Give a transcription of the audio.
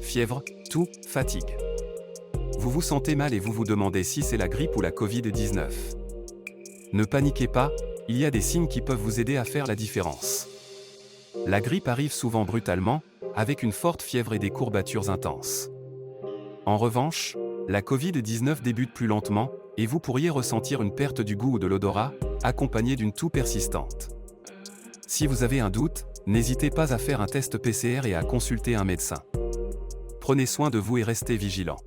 fièvre, toux, fatigue. Vous vous sentez mal et vous vous demandez si c'est la grippe ou la Covid-19. Ne paniquez pas, il y a des signes qui peuvent vous aider à faire la différence. La grippe arrive souvent brutalement, avec une forte fièvre et des courbatures intenses. En revanche, la Covid-19 débute plus lentement, et vous pourriez ressentir une perte du goût ou de l'odorat, accompagnée d'une toux persistante. Si vous avez un doute, n'hésitez pas à faire un test PCR et à consulter un médecin. Prenez soin de vous et restez vigilant.